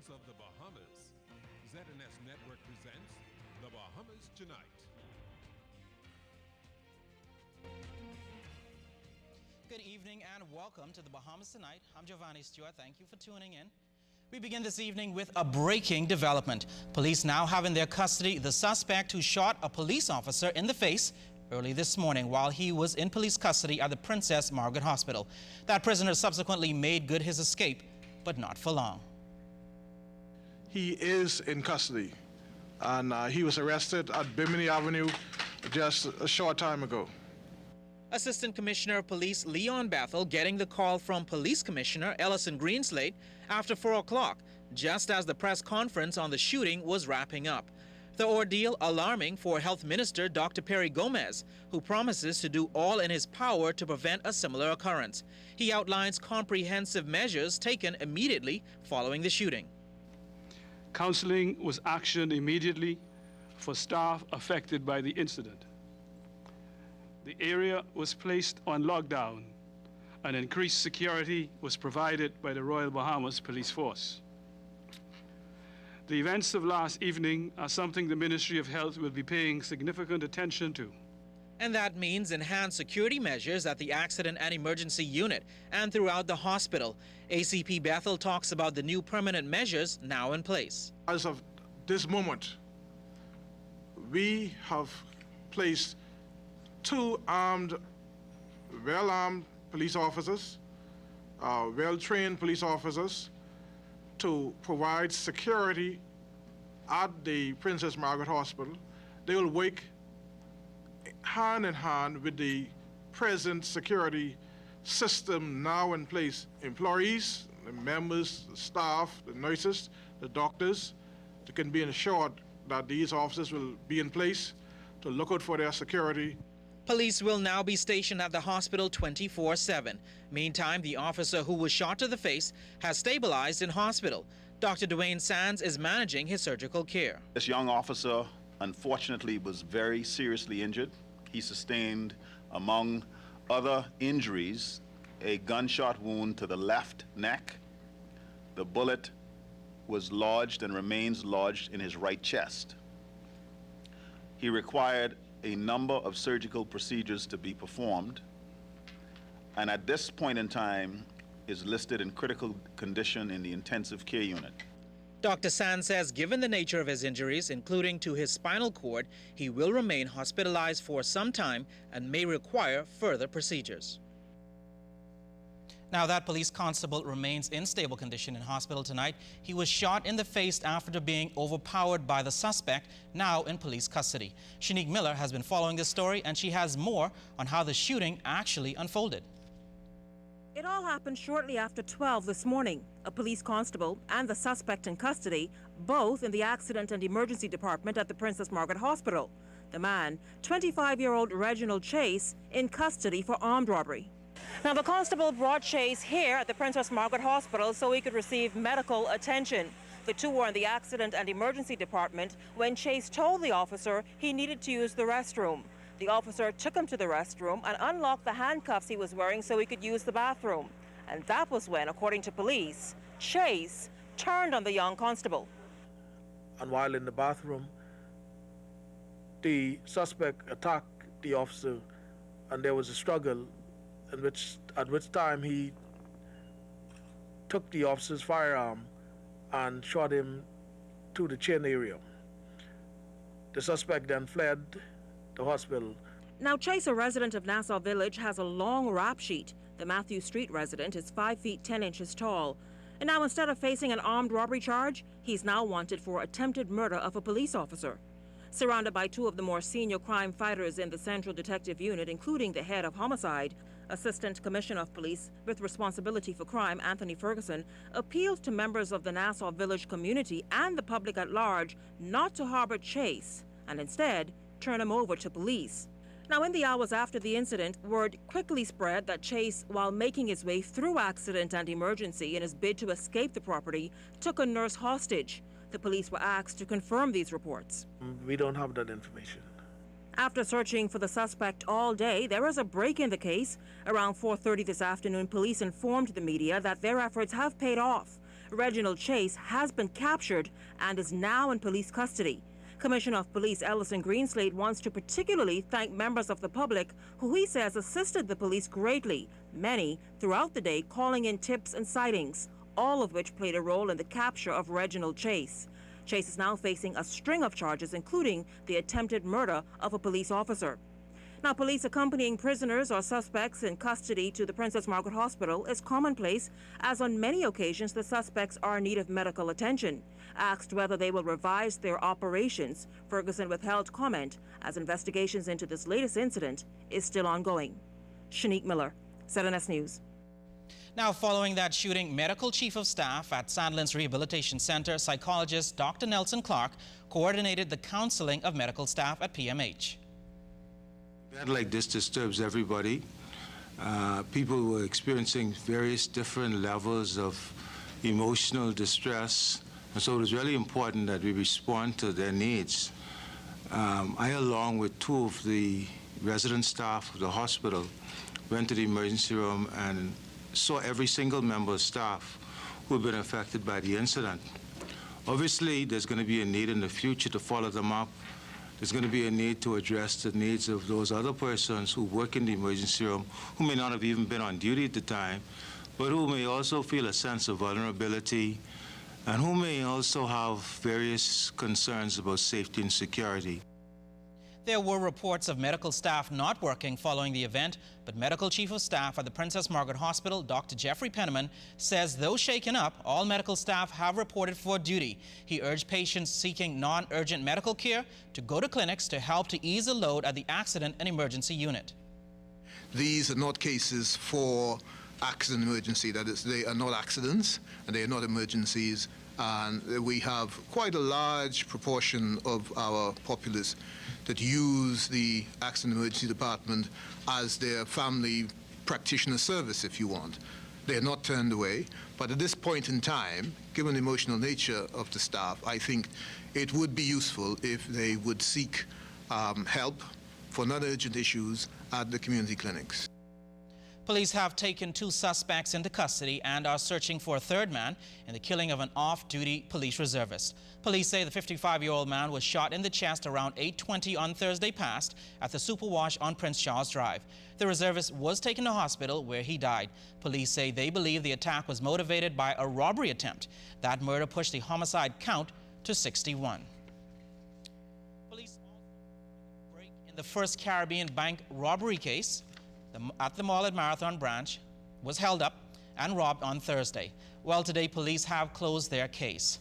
Sounds of the Bahamas. ZNS Network presents The Bahamas Tonight. Good evening and welcome to The Bahamas Tonight. I'm Giovanni, Stuart. Thank you for tuning in. We begin this evening with a breaking development. Police now have in their custody the suspect who shot a police officer in the face early this morning while he was in police custody at the Princess Margaret Hospital. That prisoner subsequently made good his escape, but not for long. He is in custody, and he was arrested at Bimini Avenue just a short time ago. Assistant Commissioner of Police Leon Bethel getting the call from Police Commissioner Ellison Greenslade after 4 o'clock, just as the press conference on the shooting was wrapping up. The ordeal alarming for Health Minister Dr. Perry Gomez, who promises to do all in his power to prevent a similar occurrence. He outlines comprehensive measures taken immediately following the shooting. Counseling was actioned immediately for staff affected by the incident. The area was placed on lockdown and increased security was provided by the Royal Bahamas Police Force. The events of last evening are something the Ministry of Health will be paying significant attention to. And that means enhanced security measures at the Accident and Emergency Unit and throughout the hospital. ACP Bethel talks about the new permanent measures now in place. As of this moment, we have placed 2 well-armed police officers, well-trained police officers to provide security at the Princess Margaret Hospital. They will work hand in hand with the present security system now in place. Employees, the members, the staff, the nurses, the doctors, they can be ensured that these officers will be in place to look out for their security. Police will now be stationed at the hospital 24/7. Meantime, the officer who was shot to the face has stabilized in hospital. Dr. Dwayne Sands is managing his surgical care. This young officer, unfortunately, was very seriously injured. He sustained, among other injuries, a gunshot wound to the left neck. The bullet was lodged and remains lodged in his right chest. He required a number of surgical procedures to be performed, and at this point in time is listed in critical condition in the intensive care unit. Dr. Sands says given the nature of his injuries, including to his spinal cord, he will remain hospitalized for some time and may require further procedures. Now, that police constable remains in stable condition in hospital tonight. He was shot in the face after being overpowered by the suspect, now in police custody. Shenique Miller has been following this story, and she has more on how the shooting actually unfolded. It all happened shortly after 12 this morning. A police constable and the suspect in custody, both in the Accident and Emergency Department at the Princess Margaret Hospital. The man, 25-year-old Reginald Chase, in custody for armed robbery. Now, the constable brought Chase here at the Princess Margaret Hospital so he could receive medical attention. The two were in the Accident and Emergency Department when Chase told the officer he needed to use the restroom. The officer took him to the restroom and unlocked the handcuffs he was wearing so he could use the bathroom. And that was when, according to police, Chase turned on the young constable. And while in the bathroom, the suspect attacked the officer, and there was a struggle at which time he took the officer's firearm and shot him to the chin area. The suspect then fled the hospital. Now, Chase, a resident of Nassau Village, has a long rap sheet. The Matthew Street resident is 5 feet 10 inches tall. And now, instead of facing an armed robbery charge, he's now wanted for attempted murder of a police officer. Surrounded by 2 of the more senior crime fighters in the Central Detective Unit, including the head of homicide, Assistant Commissioner of Police with responsibility for crime, Anthony Ferguson, appealed to members of the Nassau Village community and the public at large not to harbor Chase and instead turn him over to police. Now, in the hours after the incident, word quickly spread that Chase, while making his way through Accident and Emergency in his bid to escape the property, took a nurse hostage. The police were asked to confirm these reports. We don't have that information. After searching for the suspect all day, there is a break in the case. Around 4:30 this afternoon, police informed the media that their efforts have paid off. Reginald Chase has been captured and is now in police custody. Commissioner of Police Ellison Greenslade wants to particularly thank members of the public who he says assisted the police greatly, many throughout the day calling in tips and sightings, all of which played a role in the capture of Reginald Chase. Chase is now facing a string of charges, including the attempted murder of a police officer. Now, police accompanying prisoners or suspects in custody to the Princess Margaret Hospital is commonplace, as on many occasions the suspects are in need of medical attention. Asked whether they will revise their operations, Ferguson withheld comment as investigations into this latest incident is still ongoing. Shenique Miller, ZNS News. Now, following that shooting, Medical Chief of Staff at Sandlands Rehabilitation Center, psychologist Dr. Nelson Clark, coordinated the counseling of medical staff at PMH. An event like this disturbs everybody. People were experiencing various different levels of emotional distress, and so it was really important that we respond to their needs. I, along with two of the resident staff of the hospital, went to the emergency room and saw every single member of staff who had been affected by the incident. Obviously, there's going to be a need in the future to follow them up. There's going to be a need to address the needs of those other persons who work in the emergency room, who may not have even been on duty at the time, but who may also feel a sense of vulnerability, and who may also have various concerns about safety and security. There were reports of medical staff not working following the event, but Medical Chief of Staff at the Princess Margaret Hospital, Dr. Jeffrey Penniman, says though shaken up, all medical staff have reported for duty. He urged patients seeking non-urgent medical care to go to clinics to help to ease the load at the accident and emergency unit. These are not cases for accident emergency. That is, they are not accidents and they are not emergencies. And we have quite a large proportion of our populace that use the accident emergency department as their family practitioner service, if you want. They are not turned away, but at this point in time, given the emotional nature of the staff, I think it would be useful if they would seek help for non-urgent issues at the community clinics. Police have taken 2 suspects into custody and are searching for a third man in the killing of an off-duty police reservist. Police say the 55-year-old man was shot in the chest around 8:20 on Thursday past at the Superwash on Prince Charles Drive. The reservist was taken to hospital where he died. Police say they believe the attack was motivated by a robbery attempt. That murder pushed the homicide count to 61. Police also break in the First Caribbean Bank robbery case at the mall at Marathon branch was held up and robbed on Thursday. Well, today police have closed their case.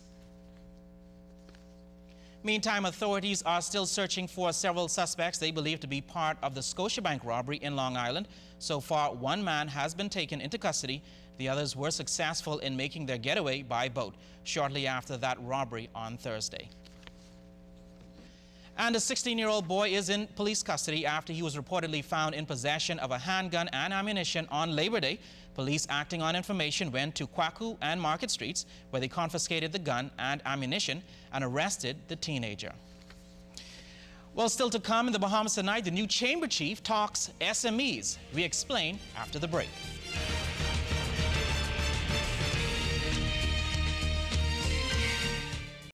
Meantime, authorities are still searching for several suspects they believe to be part of the Scotiabank robbery in Long Island. So far, 1 man has been taken into custody. The others were successful in making their getaway by boat shortly after that robbery on Thursday. And a 16-year-old boy is in police custody after he was reportedly found in possession of a handgun and ammunition on Labor Day. Police, acting on information, went to Kwaku and Market Streets, where they confiscated the gun and ammunition and arrested the teenager. Well, still to come in the Bahamas tonight, the new chamber chief talks SMEs. We explain after the break.